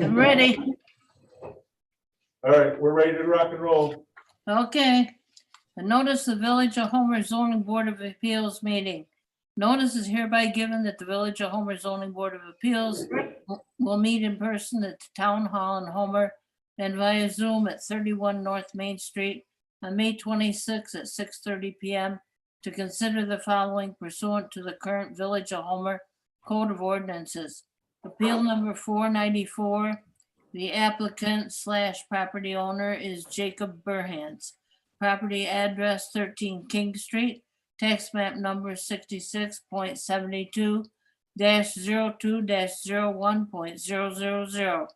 I'm ready. All right, we're ready to rock and roll. Okay. A notice the Village of Homer Zoning Board of Appeals meeting. Notice is hereby given that the Village of Homer Zoning Board of Appeals will meet in person at the Town Hall in Homer and via Zoom at 31 North Main Street on May 26 at 6:30 PM to consider the following pursuant to the current Village of Homer Code of Ordinances. Appeal number 494. The applicant / property owner is Jacob Burhans. Property address 13 King Street, tax map number 66.72-02-01.000.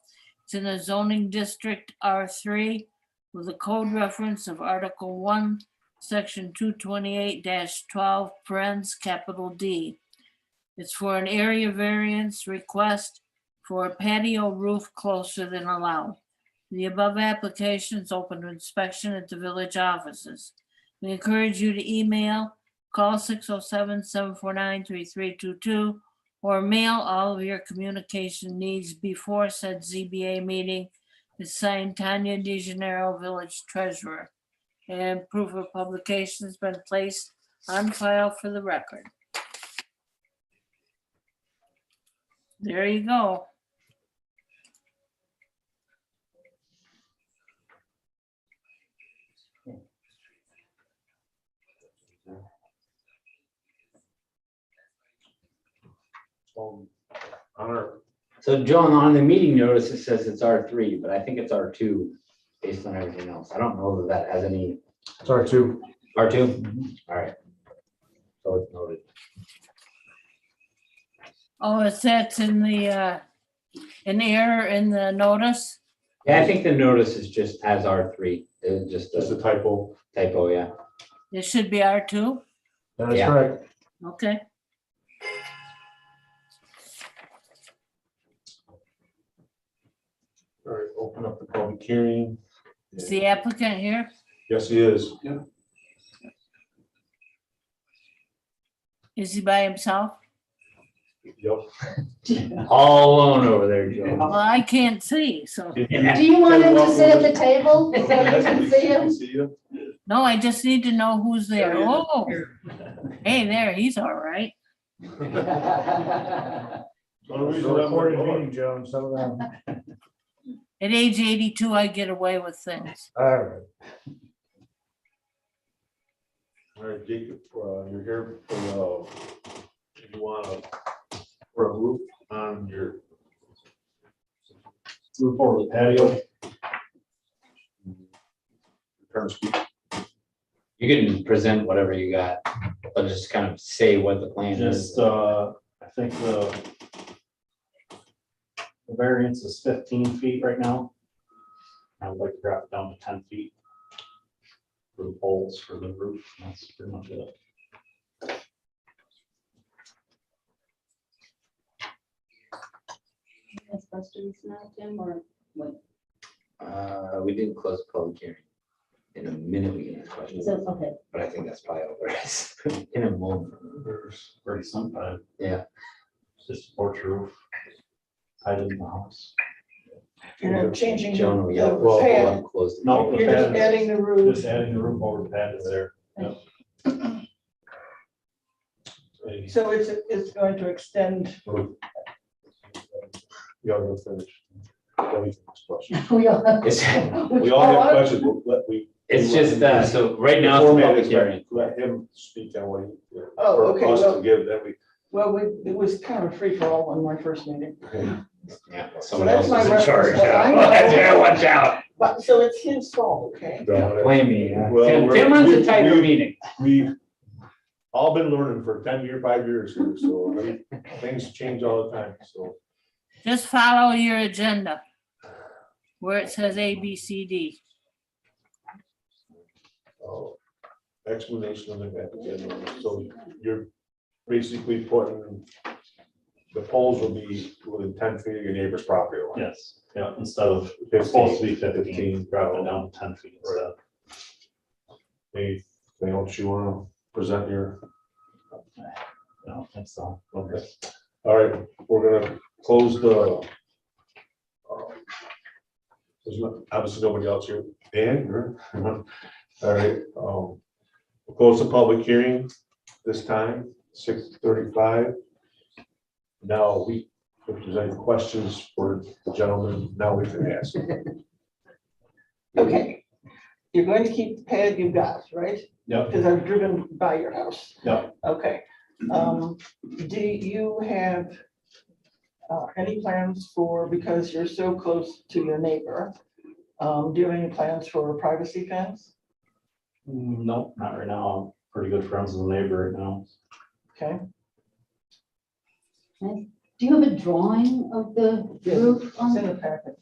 It's in the zoning district R3 with a code reference of Article 1, Section 228-12, parens capital D. It's for an area variance request for a patio roof closer than allowed. The above application is open to inspection at the village offices. We encourage you to email, call 607-749-3322, or mail all of your communication needs before said ZBA meeting. It's signed Tanya DeGenero, Village Treasurer. And proof of publication has been placed on file for the record. There you go. So John, on the meeting notice, it says it's R3, but I think it's R2 based on everything else. I don't know that that has any. It's R2. R2? All right. So it's noted. Oh, it's that's in the, an error in the notice? Yeah, I think the notice is just as R3. It's just Just a a typo. typo, yeah. It should be R2? That is Yeah. correct. Okay. All right, open up the public hearing. Is the applicant here? Yes, he is. Is he by himself? Yep. All alone over there, Joe. Well, I can't see, so, Do you want him to sit at the table so you can see him? See you. no, I just need to know who's there. Yeah, yeah. Oh, hey, there, he's all right. Recorded meeting, Joan, some of them. At age 82, I get away with things. All right. All right, Jacob, you're here for, you want for a roof on your roof over the patio. Turn speak. You can present whatever you got, but just kind of say what the plan is. Just, I think the variance is 15 feet right now. I would like to drop it down to 10 feet for the poles for the roof. That's pretty much it. Questions now, Tim, or what? We didn't close the public hearing. In a minute, we can ask questions, So, okay, but I think that's probably over. In a moment. There's pretty simple. Yeah. Just a porch roof. Tied in the house. And I'm changing Joan, we got the pad. close. No, You're just adding the roof. Just adding the roof over the pad is there. Yep. So it's going to extend. You all go finish. Then we can ask questions. we all have. It's, We all have questions, but we. it's just, so right now, The it's a format public is hearing. Let him speak on what he. Oh, for okay, us to well- give, then we. Well, it was kind of free for all on my first meeting. Yeah, someone that's else is my in charge reference, now. I know. Yeah, watch out. But, so it's his fault, okay? Yeah, blame me. Well, Tim we're- runs a we- tighter we- meeting. We've all been learning for 5 years here, so I mean, things change all the time, so. Just follow your agenda where it says A, B, C, D. Explanation of the agenda. So you're basically putting, the poles will be within 10 feet of your neighbor's property line. Yes, yeah, instead of, it's supposed to be 15, drop it down to 10 feet instead. Anything else you want to present your? I don't think so. Okay. All right, we're gonna close the There's obviously nobody else here. Dan? All right, we'll close the public hearing this time, 6:35. Now, if there's any questions for the gentleman, now we can ask. Okay, you're going to keep the pad you got, right? Yep, Because I've driven by your house. yep. Okay. Do you have any plans for, because you're so close to your neighbor, do you have any plans for a privacy fence? Nope, not right now. I'm pretty good friends with the neighbor right now. Okay. Do you have a drawing of the roof It's on in the packet.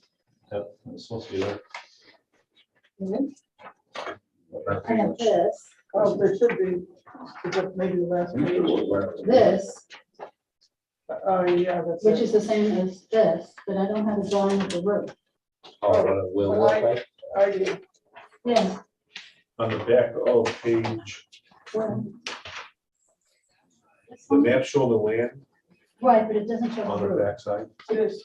Yep, it's supposed to be there. it? I have this, Oh, there should be, is it maybe the last page. this, Oh, yeah, that's which it. is the same as this, but I don't have a drawing of the roof. Oh, what it will Well, look like. I do. Yes, On the back of page, well. the map show the land Right, but it doesn't show on the the roof. backside. It is.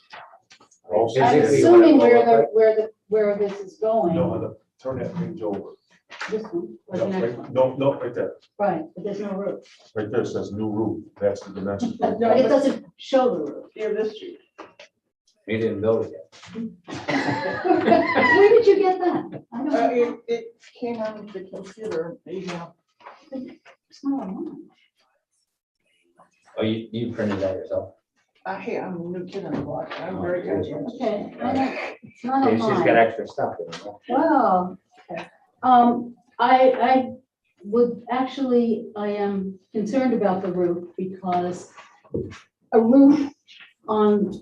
Also, I'm Physically, assuming what it will where look where this is going, no, on the, turn that page over. this one, or No, the next right- one. no, right there. Right, but there's no roof. Right there says new roof. That's the dimension. But it doesn't show the roof. Here, this sheet. He didn't build it yet. Where did you get that? I don't know. It came on the computer, email. It's not online. Oh, you printed that yourself? Hey, I'm a new kid on the block. I'm very conscientious. Okay, I don't, it's not Okay, she's got online. extra stuff. in there. Well, okay. I would, actually, I am concerned about the roof because a roof on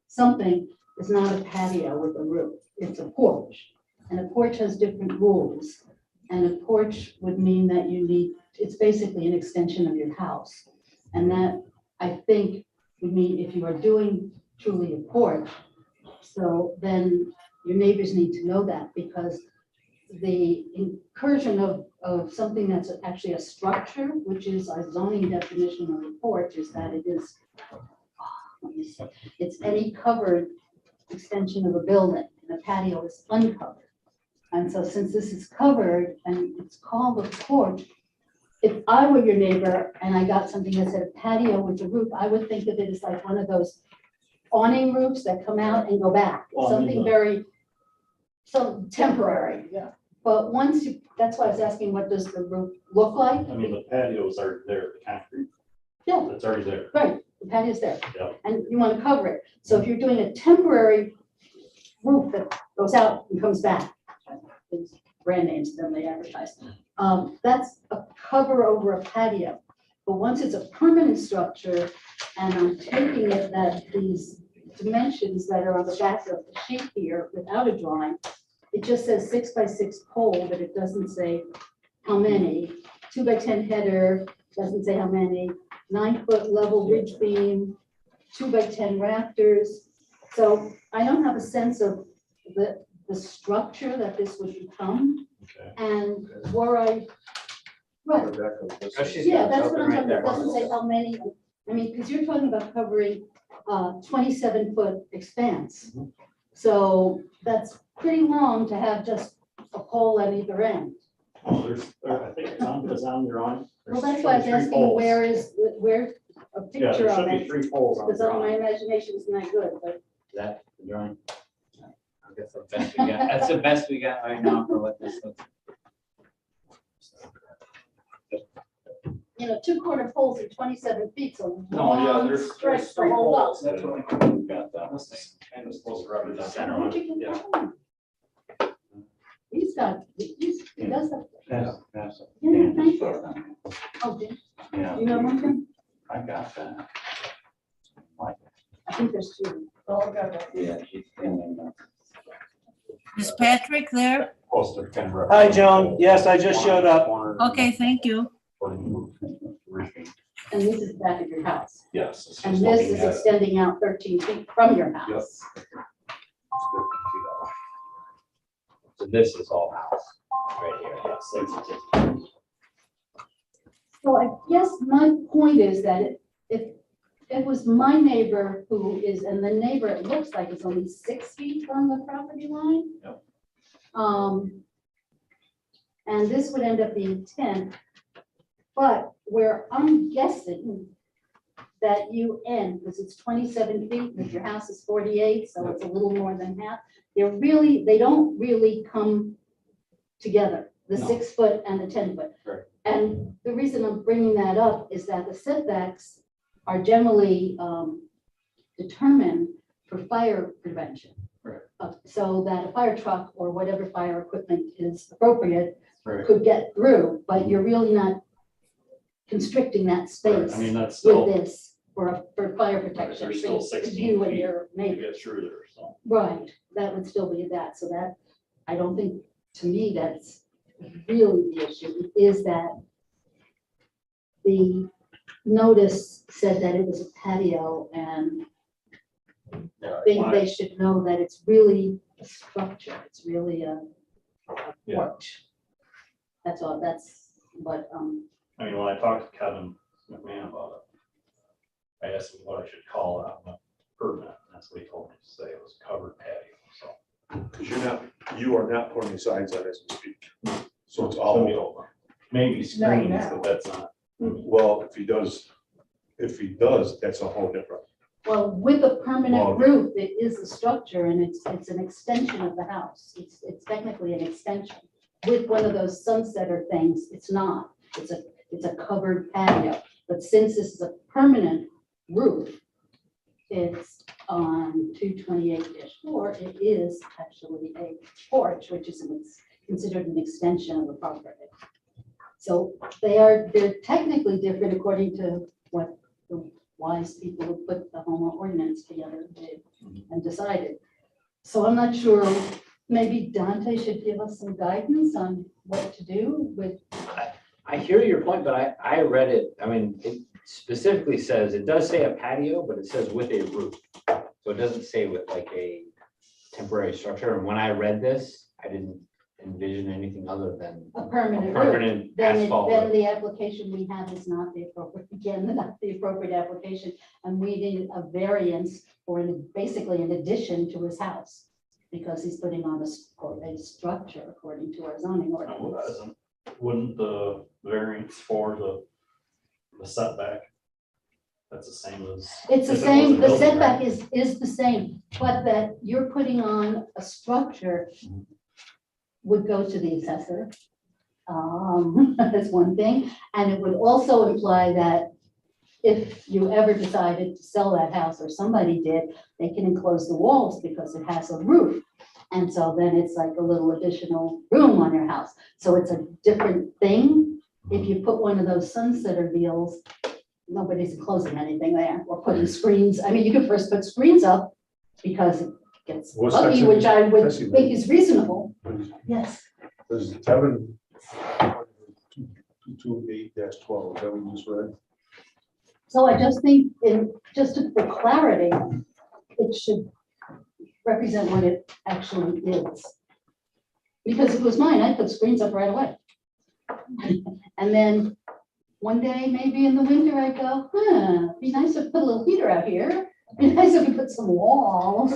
something is not a patio with a roof. It's a porch. And a porch has different rules. And a porch would mean that you need, it's basically an extension of your house. And that, I think, would mean if you are doing truly a porch, so then your neighbors need to know that, because the incursion of something that's actually a structure, which is our zoning definition of a porch, is that it is, let me see, it's any covered extension of a building, and a patio is uncovered. And so since this is covered and it's called a porch, if I were your neighbor and I got something that said patio with a roof, I would think of it as like one of those awning roofs that come out and go back, Well, I mean, something very, so temporary. Yeah. But once you, that's why I was asking, what does the roof look like? I mean, the patios are there, the concrete, Yeah, it's already there. right, the patio's there. Yeah. And you want to cover it. So if you're doing a temporary roof that goes out and comes back, it's brand names, then they advertise. That's a cover over a patio. But once it's a permanent structure, and I'm taking it that these dimensions that are on the back of the sheet here without a drawing, it just says 6 by 6 pole, but it doesn't say how many. 2 by 10 header, doesn't say how many. 9-foot level ridge beam, 2 by 10 rafters. So I don't have a sense of the structure that this would become. Okay. And were I, right, Oh, she's yeah, got that's something what I'm right talking there. about. It doesn't say how many, I mean, because you're talking about covering 27-foot expanse. Mhm. So that's pretty long to have just a pole at either end. Oh, I think it's on your own. Well, that's why I was asking, where's a Yeah, picture there of should be it? 3 poles on Because the my drawing. imagination is not good, but Is that the drawing? I guess that's the best we got. That's the best we got right now for what this looks. you know, 2-corner poles are 27 feet, so No, yeah, long there's stretch to 3 hold up. poles. That's what I got that. This is kind of supposed to represent the center Where'd one. you get Yeah. that one? He does that. Yeah. Yeah, thank you. Oh, Jim, Yeah, you know one thing? I got that. I think there's 2. Oh, I got that. Yeah. she's bringing that. Is Patrick there? Supposed to kind of Hi, Joan. Yes, I just showed up. Okay, thank you. And this is back of your house. Yes. it's And just this looking is at it. extending out 13 feet from your house. So this is all house, right here. Yes, it's just- So I guess my point is that if it was my neighbor who is, and the neighbor, it looks like it's only 6 feet from the property line. Yep. And this would end up being 10. But where I'm guessing that you end, because it's 27 feet, because your house is 48, so it's a little more than half. They don't really come together, the No. 6 foot and the 10 foot. Right. And the reason I'm bringing that up is that the setbacks are generally determined for fire prevention. Right. So that a fire truck or whatever fire equipment is appropriate Right. could get through, but you're really not constricting that Right. space I mean, that's with still, this for fire protection. there's for still 16 you and feet your to neighbor. get through there, so. Right, that would still be that, so that, I don't think, to me, that's really the issue, is that the notice said that it was a patio, and Yeah, I think when they should know that it's really a structure, it's really a Yeah. porch. That's all, that's what, I mean, when I talked to Kevin McMahon about it, I asked him what I should call it on the permit, and that's what he told me to say, it was covered patio, so. Because you are not putting signs on as we speak. So it's So all, we'll maybe screens, now. but that's not. well, if he does, that's a whole different. well, with a Well, permanent roof, it is a structure, and it's an extension of the house, it's technically an extension. With one of those sunsetter things, it's not, it's a covered patio, but since this is a permanent roof, it's on 228-4, it is actually a porch, which is considered an extension of the property. So they're technically different according to what the wise people who put the home ordinance together did and decided. So I'm not sure, maybe Dante should give us some guidance on what to do with. I hear your point, but I read it, I mean, it specifically says, it does say a patio, but it says with a roof. So it doesn't say with like a temporary structure. And when I read this, I didn't envision anything other than A a permanent roof. permanent Then asphalt then roof. the application we have is not the appropriate, again, not the appropriate application. And we need a variance for basically an addition to his house. Because he's putting on a structure according to our zoning ordinance. Wouldn't the variance for the setback, that's the same as. It's the if it was a same, the building, setback right? is the same, but that you're putting on a structure would go to the assessor. That's one thing, and it would also imply that if you ever decided to sell that house, or somebody did, they can enclose the walls because it has a roof. And so then it's like a little additional room on your house. So it's a different thing. If you put one of those sunsetter deals, nobody's enclosing anything there or putting screens. I mean, you could first put screens up because it gets What buggy, section which I would Jesse think is reasonable. There's Yes. 228-12, is that what you just read? So I just think, for clarity, it should represent what it actually is. Because if it was mine, I'd put screens up right away. And then one day, maybe in the winter, I'd go, be nice to put a little heater out here. Be nice if we put some walls.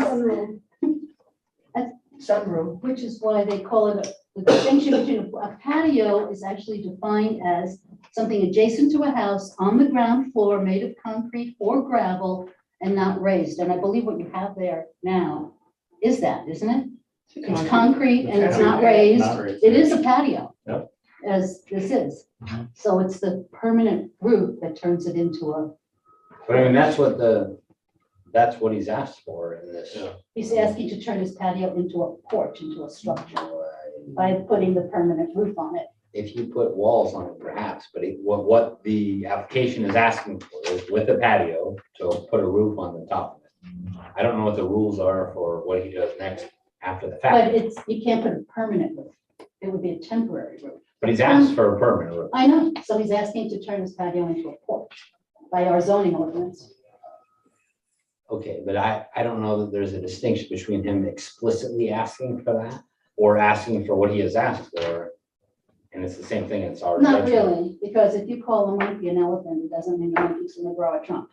Sunroom. Which is why they call it, the distinction between a patio is actually defined as something adjacent to a house on the ground floor made of concrete or gravel and not raised. And I believe what you have there now is that, isn't it? It's concrete and it's not raised. Not raised. It is a patio. Yep. As this is. Mhm. So it's the permanent roof that turns it into a, But I mean, that's what he's asked for in this. Yeah. he's asking to turn his patio into a porch, into a structure by putting the permanent roof on it. If you put walls on it, perhaps, but what the application is asking for is with a patio to put a roof on the top of it. I don't know what the rules are for what he does next after the But fact, you can't put a permanent roof. It would be a temporary roof. but he's asked for a permanent roof. I know, so he's asking to turn his patio into a porch by our zoning ordinance. Okay, but I don't know that there's a distinction between him explicitly asking for that or asking for what he has asked for. And it's the same thing, it's our. Not judgment. really, because if you call a monkey an elephant, it doesn't mean the monkey's gonna grow a trunk.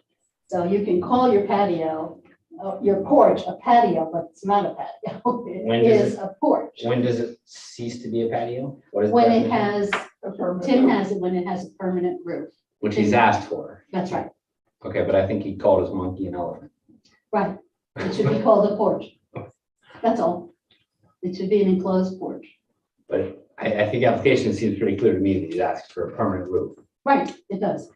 So you can call your patio, your porch a patio, but it's not a patio. When It does is a porch. When does it cease to be a patio? What is the When it definition? has, A permanent Tim roof. has it when it has a permanent roof. Which he's asked for. That's right, Okay, but I think he called his monkey an elephant. right. It should be called a porch. That's all. It should be an enclosed porch. But I think the application seems pretty clear to me that he's asked for a permanent roof. Right, it does.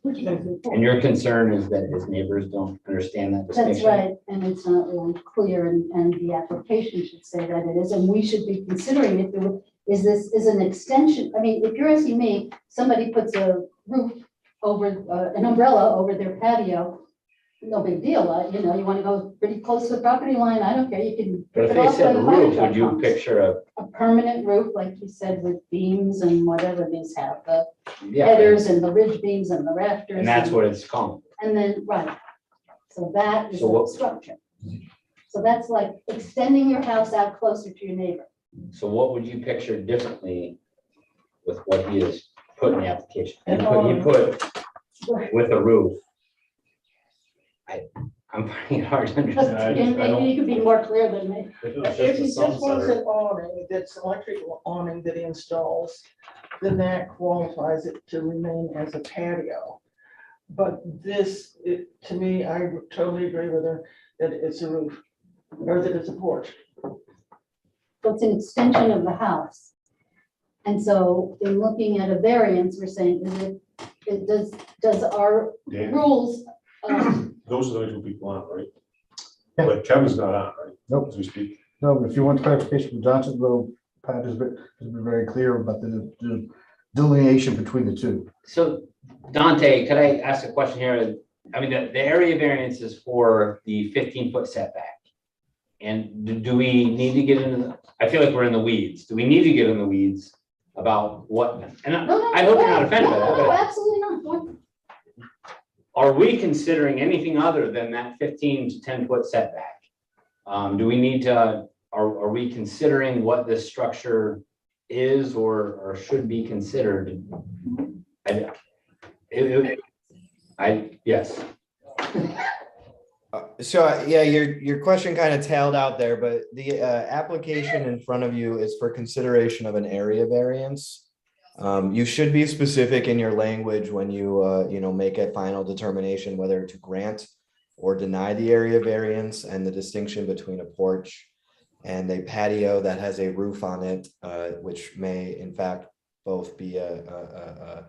And your concern is that his neighbors don't understand that That's distinction? right, and it's not really clear, and the application should say that it is, and we should be considering if there is this is an extension. I mean, if you're asking me, somebody puts a roof over, an umbrella over their patio, no big deal, you know, you want to go pretty close to the property line, I don't care, you can. But if rip it they off said when the fire roof, truck would you comes. picture A permanent roof, like you said, with beams and whatever these have, the yeah, headers and the ridge beams and the rafters. and that's what it's called. And then, right, so that is So a what- structure. So that's like extending your house out closer to your neighbor. So what would you picture differently with what he has put in the application? He And put with a roof. I'm finding it hard to understand. And maybe you could be more clear than me. If he just wants an awning, that's electrical awning that he installs, then that qualifies it to remain as a patio. But this, to me, I totally agree with her that it's a roof, or that it's a porch. So it's an extension of the house. And so in looking at a variance, we're saying, does our Dan, rules, those are the only two people on, right? Yeah. But Kevin's not on, right? Nope. As we speak. No, if you want clarification from Johnson, though, Pat has been very clear about the delineation between the two. So Dante, could I ask a question here? I mean, the area variance is for the 15-foot setback. And do we need to get into, I feel like we're in the weeds. Do we need to get in the weeds about what, and no, I hope you're not offended by that, no, but absolutely not. are we considering anything other than that 15 to 10-foot setback? Do we need to, are we considering what this structure is or should be considered? Yes. Yeah, your question kind of tailed out there, but the application in front of you is for consideration of an area variance. You should be specific in your language when you make a final determination whether to grant or deny the area variance, and the distinction between a porch and a patio that has a roof on it, which may in fact both be a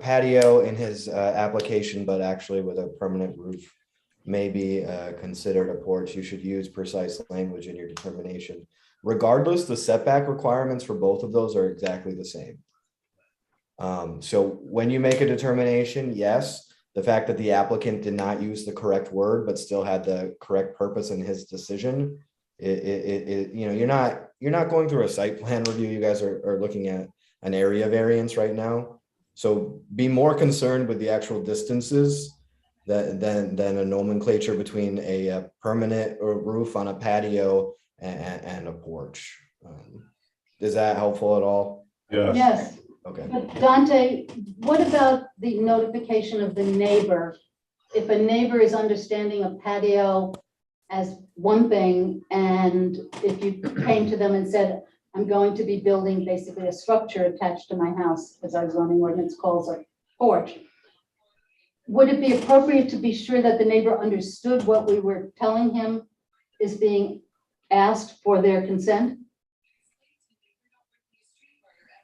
patio in his application, but actually with a permanent roof may be considered a porch. You should use precise language in your determination. Regardless, the setback requirements for both of those are exactly the same. So when you make a determination, yes, the fact that the applicant did not use the correct word, but still had the correct purpose in his decision, you're not going through a site plan review. You guys are looking at an area variance right now. So be more concerned with the actual distances than a nomenclature between a permanent roof on a patio and a porch. Is that helpful at all? Yes. Yes, Okay. but Dante, what about the notification of the neighbor? If a neighbor is understanding a patio as one thing, and if you came to them and said, I'm going to be building basically a structure attached to my house, as our zoning ordinance calls a porch, would it be appropriate to be sure that the neighbor understood what we were telling him is being asked for their consent?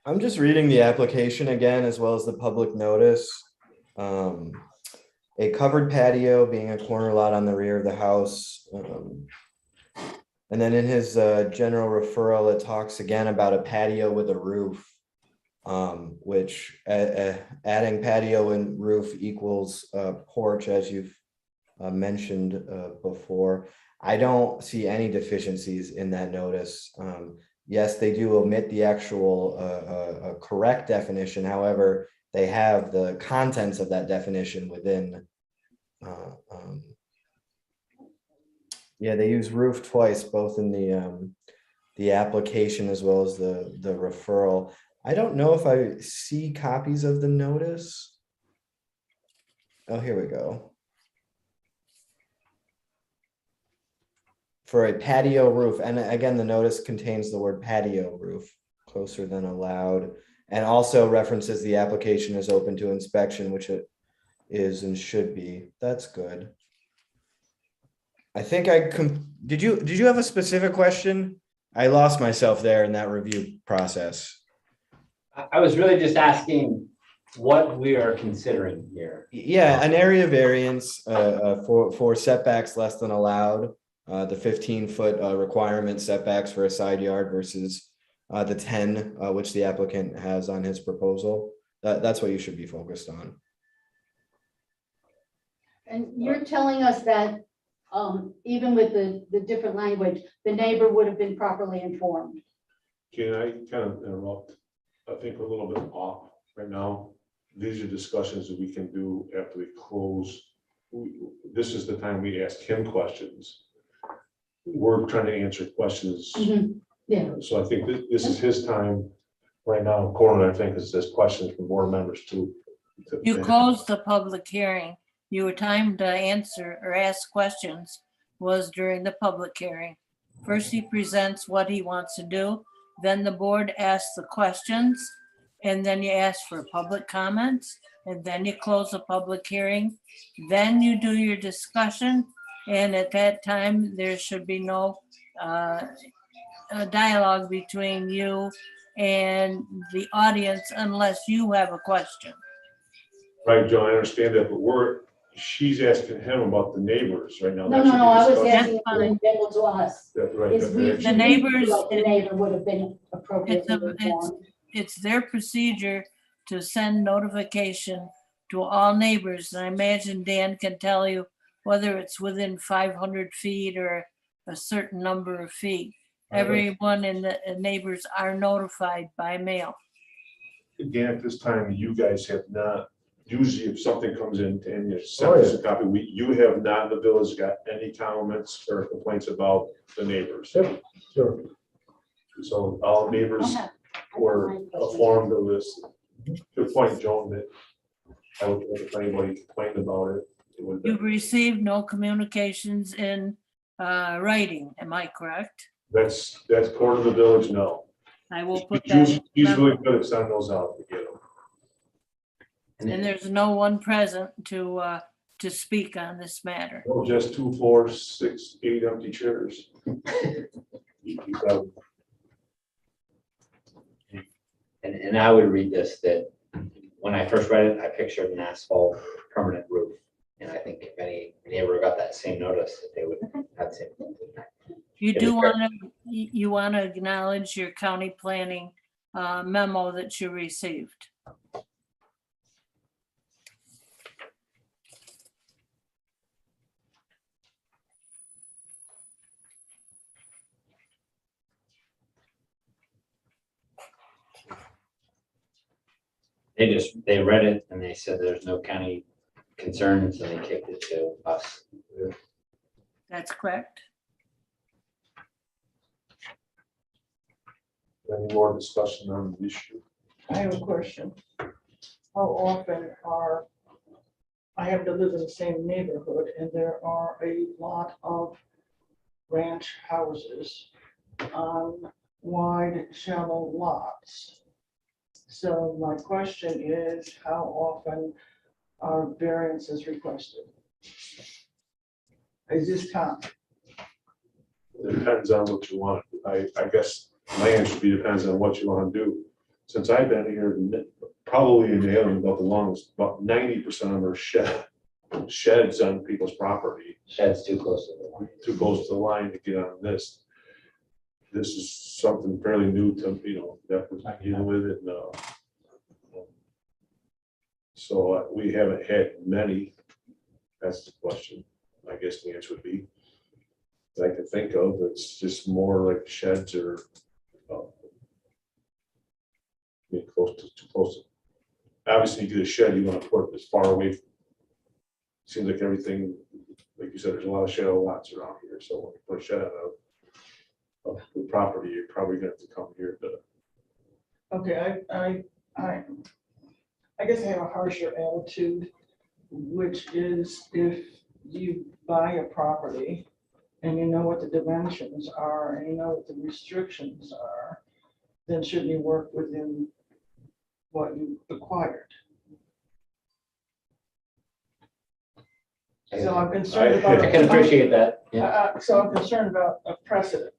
I'm just reading the application again, as well as the public notice. A covered patio being a corner lot on the rear of the house. And then in his general referral, it talks again about a patio with a roof, which adding patio and roof equals porch, as you've mentioned before. I don't see any deficiencies in that notice. Yes, they do omit the actual correct definition. However, they have the contents of that definition within. Yeah, they use roof twice, both in the application as well as the referral. I don't know if I see copies of the notice. Oh, here we go. For a patio roof, and again, the notice contains the word patio roof, closer than allowed, and also references the application is open to inspection, which it is and should be. That's good. I think did you have a specific question? I lost myself there in that review process. I was really just asking what we are considering here. Yeah, an area variance for setbacks less than allowed. The 15-foot requirement setbacks for a side yard versus the 10 which the applicant has on his proposal. That's what you should be focused on. And you're telling us that even with the different language, the neighbor would have been properly informed? Can I kind of interrupt? I think we're a little bit off right now. These are discussions that we can do after we close. This is the time we ask him questions. We're trying to answer questions. Yeah. So I think this is his time right now. Corin, I think, is this questions from board members too. You closed the public hearing. Your time to answer or ask questions was during the public hearing. First, he presents what he wants to do, then the board asks the questions, and then you ask for public comments, and then you close the public hearing. Then you do your discussion, and at that time, there should be no dialogue between you and the audience unless you have a question. Right, Joe, I understand that, but she's asking him about the neighbors right now. No, That should be I was discussed. asking in general to us. That's right, Is that's we, right. The neighbors- the neighbor would have been appropriately informed. It's their procedure to send notification to all neighbors. And I imagine Dan can tell you whether it's within 500 feet or a certain number of feet. Everyone in the neighbors are notified by mail. Again, at this time, you guys have not, usually if something comes in and you send us a copy, you have not, the village got any comments or complaints about the neighbors. Sure. So all neighbors were informed of this. Good point, Joan, that I would think if anybody complained about it, it would. You've received no communications in writing, am I correct? That's part of the village, no. I will put that. He's really good at sending those out to get them. And there's no one present to speak on this matter. Well, just 2, 4, 6, 8 empty chairs. And I would read this, that when I first read it, I pictured an asphalt permanent roof. And I think if any neighbor got that same notice, that they would have the same. You do want to acknowledge your county planning memo that you received. They read it and they said there's no county concerns and they kicked it to us. That's correct. Any more discussion on the issue? I have a question. How often I have to live in the same neighborhood and there are a lot of ranch houses on wide, shallow lots. So my question is, how often are variances requested? Is this common? It depends on what you want. I guess my answer would be depends on what you want to do. Since I've been here, probably in the area about the longest, about 90% of them are sheds on people's property. Shed's too close to the line. Too close to the line to get on this. This is something fairly new to, that was dealing with it. So we haven't had many. That's the question. I guess the answer would be, that I could think of, it's just more like sheds or too close to. Obviously, you get a shed, you want to put it as far away. Seems like everything, like you said, there's a lot of shallow lots around here, so when you put a shed out of the property, you're probably gonna have to come here to. Okay, I guess I have a harsher attitude which is if you buy a property and you know what the dimensions are, and you know what the restrictions are, then shouldn't you work within what you acquired? So I'm concerned about. I can appreciate that, yeah. So I'm concerned about a precedent.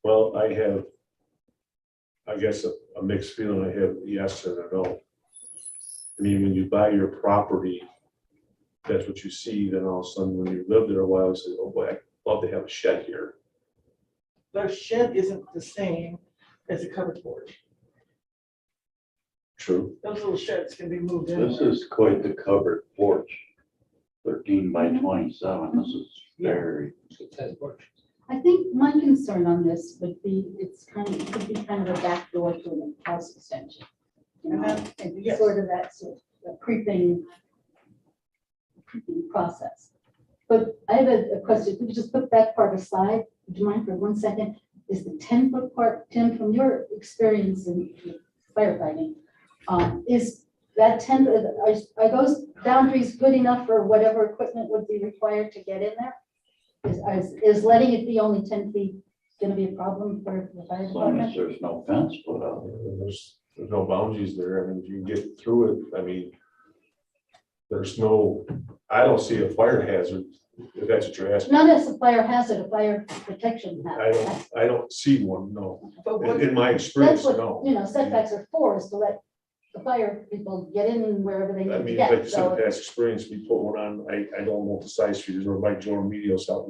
Well, I have, I guess, a mixed feeling. I have yes and a no. I mean, when you buy your property, that's what you see, then all of a sudden, when you live there a while, you say, oh boy, I'd love to have a shed here. The shed isn't the same as a covered porch. True. Those little sheds can be moved in. This is quite the covered porch. 13 by 27, this is very. I think my concern on this would be, it could be kind of a backdoor to a house extension. You know, and Yes. sort of that sort of creeping process. But I have a question. Could you just put that part aside? Would you mind for 1 second? Is the 10-foot part, Tim, from your experience in firefighting, is that 10, are those boundaries good enough for whatever equipment would be required to get in there? Is letting it be only 10 feet going to be a problem for the fire As long as department? there's no fence put up. There's no boundaries there. I mean, you can get through it. I mean, there's no, I don't see a fire hazard, if that's what you're asking. Not as a fire hazard, a fire protection hazard. I don't see one, no. But what, In my experience, That's no. what, setbacks are for, is to let the fire people get in wherever they I need to mean, like get. you said, So past experience, we put one on, I don't know what the size street is, or by Joe Remedio's house,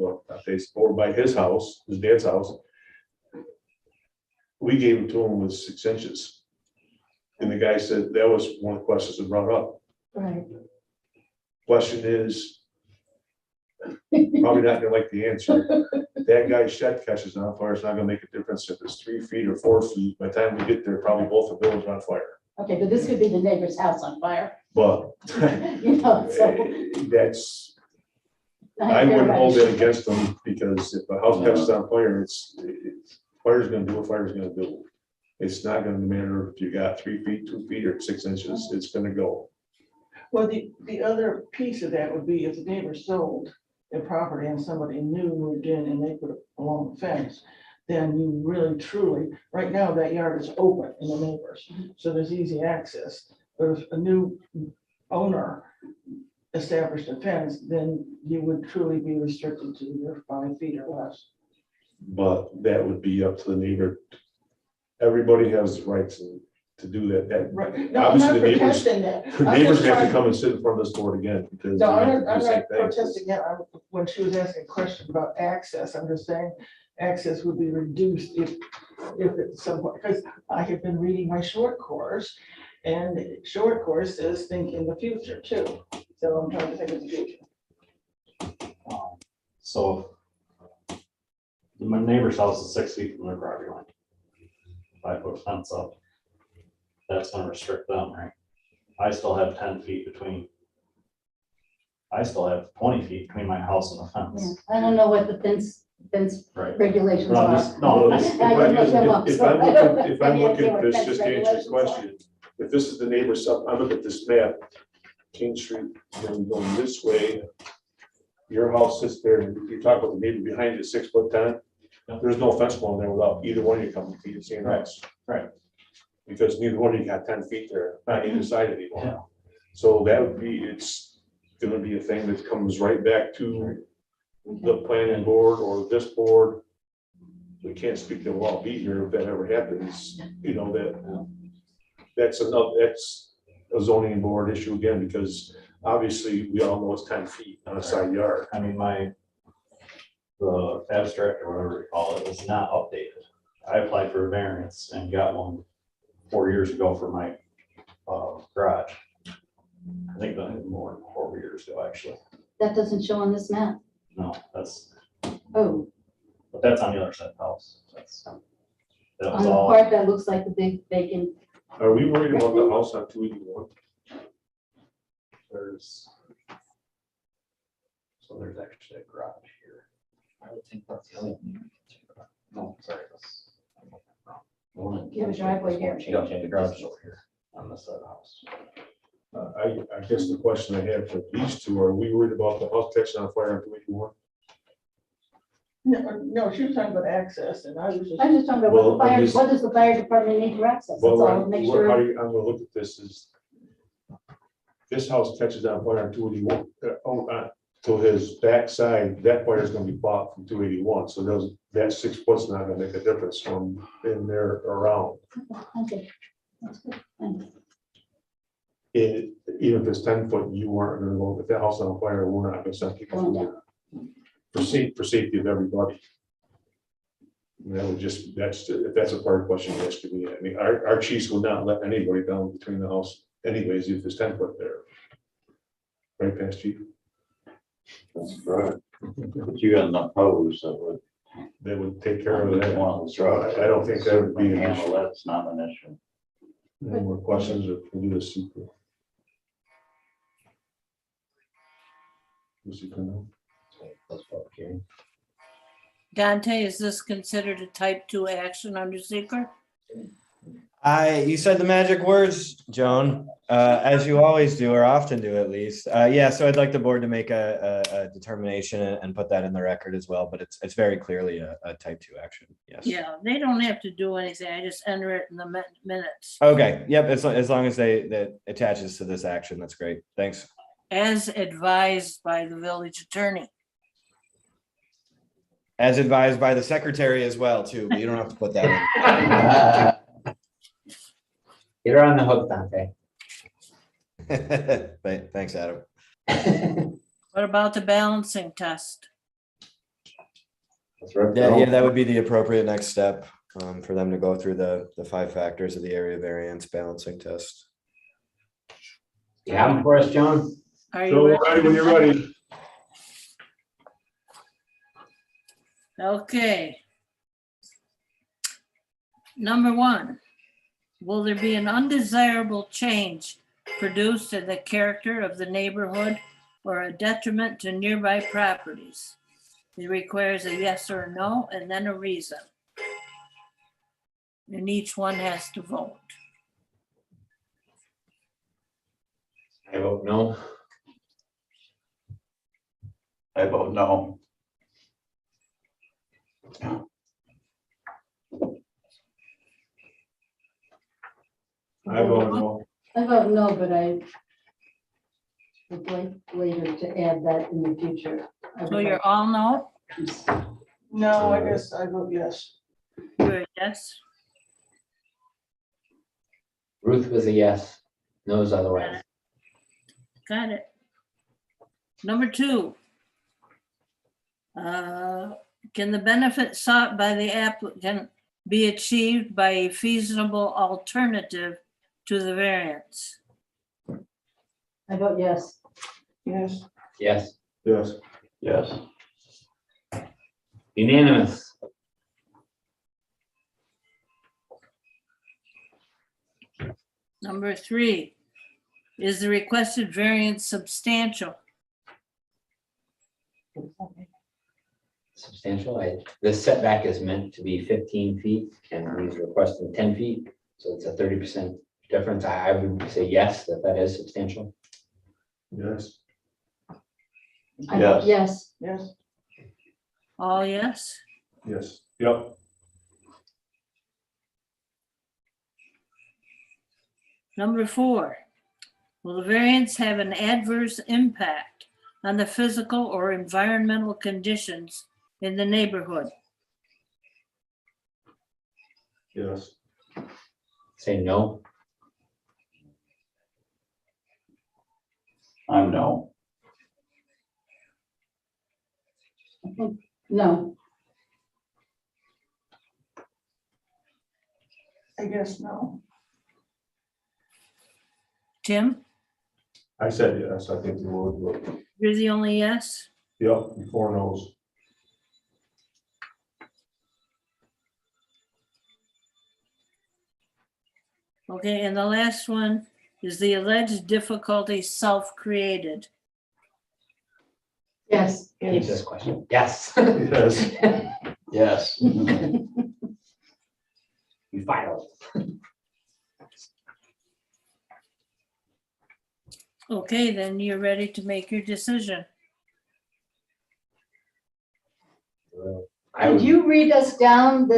or by his house, his dad's house. We gave it to him with 6 inches. And the guy said, that was one of the questions that brought up. right. Question is, probably not gonna like the answer. That guy's shed catches on fire, it's not gonna make a difference if it's 3 feet or 4 feet. By the time we get there, probably both the buildings are on fire. Okay, but this could be the neighbor's house on fire, But so. that's, I I hear wouldn't about hold it. that against them, because if a house catches on fire, fire's gonna do what fire's gonna do. It's not gonna matter if you got 3 feet, 2 feet, or 6 inches, it's gonna go. well, the other piece of that would be if the neighbor sold their property and somebody new moved in and they put a long fence, then you really truly, right now that yard is open in the neighbors, so there's easy access. But if a new owner established a fence, then you would truly be restricted to your 5 feet or less. But that would be up to the neighbor. Everybody has the rights to do that. Right, no, I'm not Obviously, the neighbors- protesting that. The I'm neighbors just have to trying- come and sit in front of this board again, because. No, they I'm have to not, I'm do the same not thing. protesting yet. When she was asking a question about access, I'm just saying access would be reduced if at some point, because I have been reading my short course, and the short course says think in the future too. So I'm trying to think of the future. So my neighbor's house is 6 feet from their property line. If I put a fence up, that's gonna restrict them, right? I still have 10 feet between. I still have 20 feet between my house and the Yeah, fence. I don't know what the fence Right. regulations But I'm are. just- no, I'm just- I didn't look them up, If so I'm I don't looking, if have I'm any idea looking at what this, fence just to answer your regulations are. question, if this is the neighbor's stuff, I'm looking at this map, King Street, going this way. Your house sits there, and you talk about the neighbor behind you, 6'10". Yep. There's no fence going there without either one of you coming to the same Right. house. Right. Because neither one of you got 10 feet there, on either side Yeah. anymore. So that would be, it's gonna be a thing that comes right back to the planning board or this board. We can't speak that we'll all be here if that ever happens, that's a zoning board issue again, because obviously we all know it's 10 feet on a side yard. I mean, the abstract or whatever you call it is not updated. I applied for a variance and got one 4 years ago for my garage. I think that more than 4 years ago, actually. That doesn't show on this map. No, that's, Oh, but that's on the other side of the house. That on was the all, part that looks like the big vacant. Are we worried about the house on 281? there's. So there's actually a garage here. I would think that's the only one. No, sorry. that's- You have a driveway here. Yeah, the garage is over here on this side of the house. I guess the question I have for these two, are we worried about the house catching on fire on 281? No, she was talking about access and I was just. I'm just talking about Well, what the I'm fire, just- what does the fire department need to access? That's Well, all, make sure. I'm gonna look at this is. This house catches on fire on 281, to his backside, that fire is gonna be fought from 281, so that 6 foot's not gonna make a difference from in there around. Okay, that's good. Thanks. Even if it's 10 foot, you weren't gonna go, if that house is on fire, we're not gonna send people Going through there. For safety of everybody. And that would just, if that's a fire question, that's to be, I mean, our chiefs will not let anybody down between the house anyways, if there's 10 foot there. Right, past chief? That's right. But you got enough hose that would. They would take care of that. One of the trucks. I don't think that would be an Handle issue. that's not an issue. Any more questions or can we do this super? Dante, is this considered a type 2 action under seeker? You said the magic words, Joan, as you always do, or often do at least. Yeah, so I'd like the board to make a determination and put that in the record as well, but it's very clearly a type 2 action, yes. Yeah, they don't have to do anything. I just enter it in the minutes. Okay, yep, as long as that attaches to this action, that's great, thanks. As advised by the village attorney. As advised by the secretary as well, too, but you don't have to put that in. Get her on the hook, Dante. Thanks, Adam. What about the balancing test? Yeah, that would be the appropriate next step for them to go through the 5 factors of the area variance balancing test. You have them for us, John? Are So you ready when you're ready. okay? Number 1, will there be an undesirable change produced in the character of the neighborhood or a detriment to nearby properties? It requires a yes or a no and then a reason. And each one has to vote. I vote no. I vote no. I vote no. I vote no, but I would like later to add that in the future. I So would you're all no? like- No, I guess I vote yes. You're a yes? Ruth was a yes, no's otherwise. Got it. Number 2. Can the benefit sought by the applicant be achieved by a feasible alternative to the variance? I vote yes. Yes. Yes, Yes. Yes. unanimous. Number 3, is the requested variance substantial? Substantial. This setback is meant to be 15 feet and he's requesting 10 feet. So it's a 30% difference. I would say yes, that is substantial. Yes. I vote yes. Yes. All yes? Yes. Yep. Number 4, will the variance have an adverse impact on the physical or environmental conditions in the neighborhood? Yes. Say no. I'm no. I think no. I guess no. Tim, I said yes. I think the word would. you're the only yes? Yep, 4 no's. Okay, and the last one is the alleged difficulty self-created. Yes. Keep this question. Yes. Yes. Yes. You filed. Okay, then you're ready to make your decision. I Could would, you read us down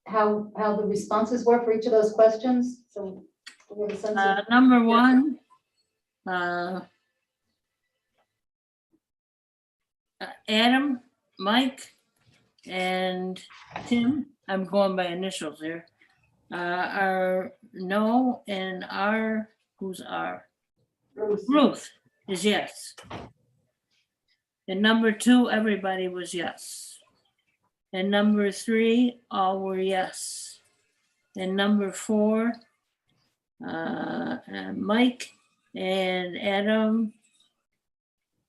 how the responses were for each of those questions? So we have a sense of. Number one, Adam, Mike, and Tim, I'm going by initials here, are no, and R, who's R? Ruth is yes. And number two, everybody was yes. And number three, all were yes. And number four, Mike and Adam.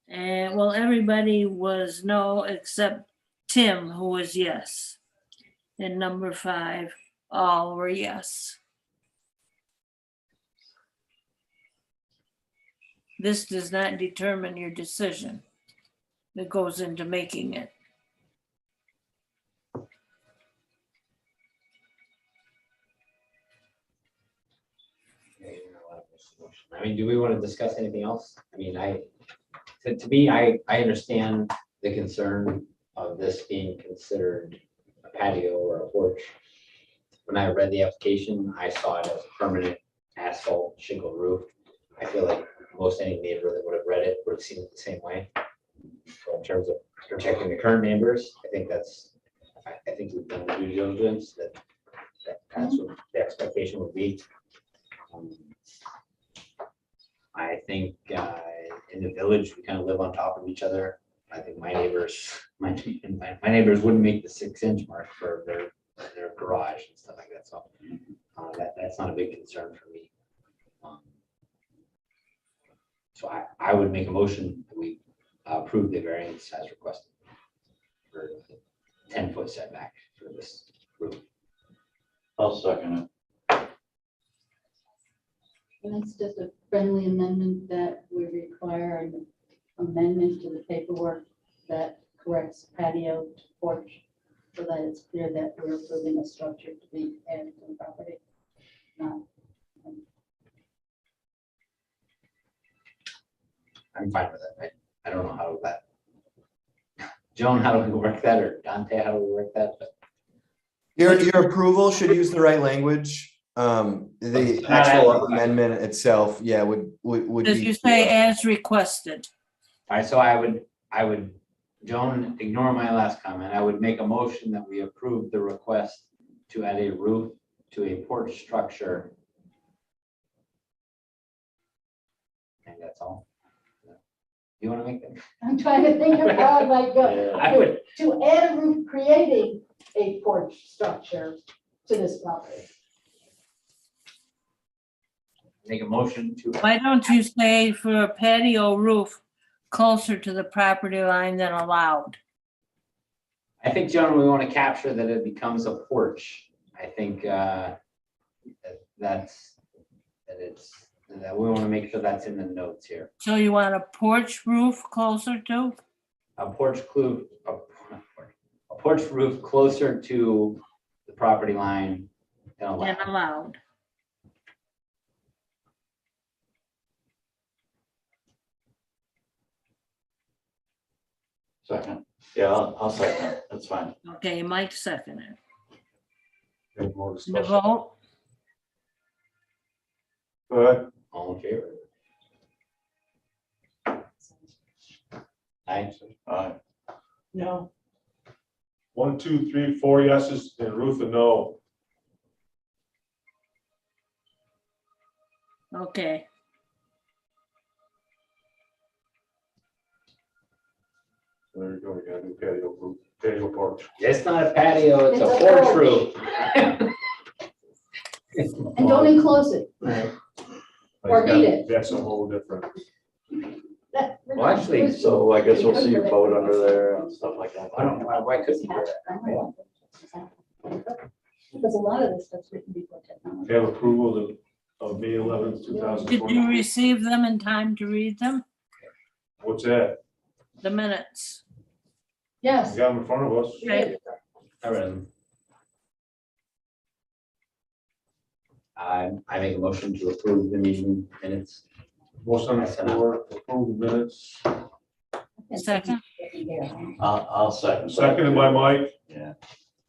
And well, everybody was no except Tim, who was yes. And number five, all were yes. This does not determine your decision. It goes into making it. I mean, do we want to discuss anything else? I mean, to me, I understand the concern of this being considered a patio or a porch. When I read the application, I saw it as a permanent asphalt shingle roof. I feel like most any neighbor that would have read it would have seen it the same way. So in terms of protecting the current neighbors, I think we've done the due diligence that's what the expectation would be. I think in the village, we kind of live on top of each other. I think my neighbors wouldn't make the 6-inch mark for their garage and stuff like that. So that's not a big concern for me. So I would make a motion that we approve the variance as requested for 10-foot setback for this roof. I'll second it. And it's just a friendly amendment that we require an amendment to the paperwork that corrects patio to porch, so that it's clear that we're approving a structure to be added to the property. I'm fine with it. I don't know how that. Joan, how do we work that, or Dante, how do we work that? But Your approval should use the right language. The actual amendment itself, yeah, would Does be. you say as requested? all right, so I would, Joan, ignore my last comment. I would make a motion that we approve the request to add a roof to a porch structure. And that's all. You want to make that? I'm trying to think of how I might go. I would, To add a roof, creating a porch structure to this property. make a motion to, Why don't you say for a patio roof closer to the property line than allowed? I think, Joan, we want to capture that it becomes a porch. I think that we want to make sure that's in the notes here. So you want a porch roof closer to? A porch roof closer to the property line than allowed. Than allowed. Second. Yeah, I'll second it. That's fine. Okay, Mike seconded. Any more The discussion? vote, Go ahead. All in favor? Aye. Aye. No, 1, 2, 3, 4 yeses, and Ruth a no. okay. There you go, we got a new patio roof, patio porch. It's not a patio, it's a It's a porch porch. roof. And don't enclose it. Or heat it. That's a whole different. Well, actually, So I guess we'll see your boat under there and stuff like that. I don't know, why couldn't you do that? Because a lot of this stuff's written before technology. Have approval of May 11th, Did you 2020. receive them in time to read them? What's that? The minutes? Yes. We got them in front of us. Okay. I read them. I make a motion to approve the meeting minutes Motion on the floor, approve the minutes. Second, I'll second. Seconded by Mike. Yeah.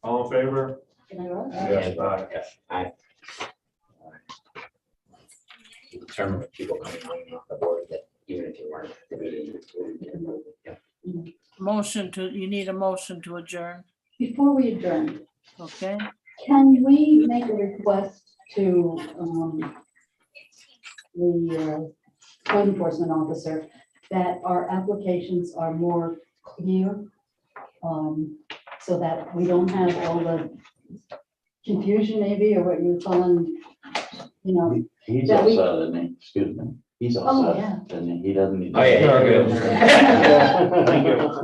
All in favor? Can I vote? Yes, aye. Yes, I. Determine with people coming on off the board that even if you weren't at the meeting. Yeah. motion to, you need a motion to adjourn, Before we adjourn, okay? can we make a request to the code enforcement officer that our applications are more clear? So that we don't have all the confusion maybe, or what you're calling, you know. He's That we- outside, isn't he? Excuse me. He's Oh, outside, yeah. and he doesn't need. Oh, yeah, you're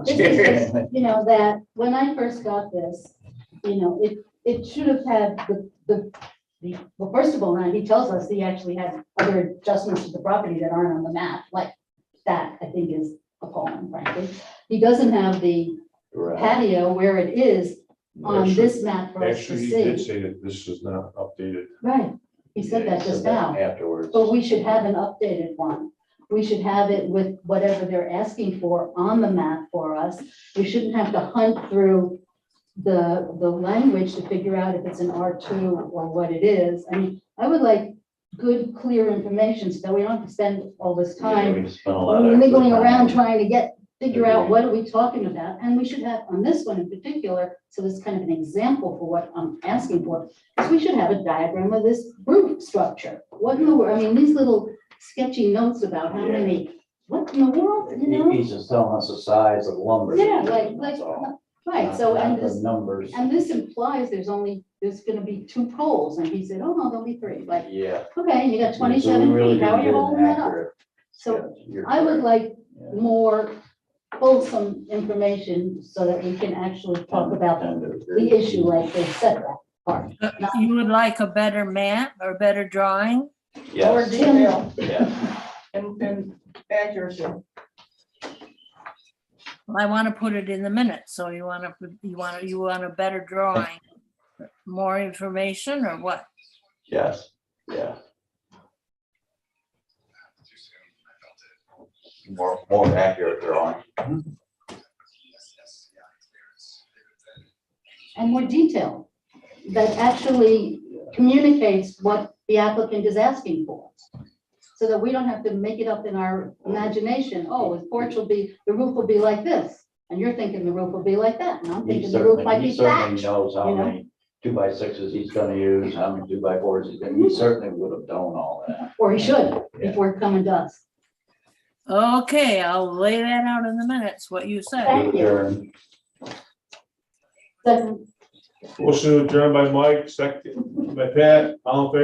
This is just, you know, that when I first got this, you know, it should have had well, first of all, Randy tells us he actually has other adjustments to the property that aren't on the map, like that, I think is appalling, frankly. He doesn't have the Right. patio where it is on Actually- this map for us to Actually, he did see. say that this is not updated. Right, he said that just now. Afterwards. But we should have an updated one. We should have it with whatever they're asking for on the map for us. We shouldn't have to hunt through the language to figure out if it's an R2 or what it is. I mean, I would like good, clear information so that we don't have to spend all this time We spent a lot of extra niggling time around on it. trying to figure out what are we talking about? And we should have, on this one in particular, so it's kind of an example for what I'm asking for, is we should have a diagram of this roof structure. What in the world, I mean, these little sketchy notes about how many, what in the world, you know? He's just telling us the size of lumber. Yeah, like, That's all. right, so, Not and the this, numbers. and this implies there's gonna be 2 poles, and he said, oh, no, there'll be 3, like, Yeah. okay, you got So we 27 really feet, how are didn't you get an holding that up? accurate So sketch. You're I would correct. like Yeah. more wholesome information so that we can actually talk about Tend to agree. the issue like the setback part. You would like a better map or better drawing? More Yes, detail yeah. and accuracy. Well, I want to put it in the minutes, so you want a better drawing, more information or what? Yes, yeah. More accurate drawing. And more detail that actually communicates what the applicant is asking for. So that we don't have to make it up in our imagination, oh, the porch will be, the roof will be like this. And you're thinking the roof will be like that, and I'm He thinking the roof might certainly, be he certainly thatched. knows how you know? many 2x6s he's gonna use, how many 2x4s he's gonna, he certainly would have known all that. Or he should, Yeah. before coming to us. Okay, I'll lay that out in the minutes, what you said. Thank you. Adjourn. Second. Motion adjourned by Mike, second by Pat, all in favor?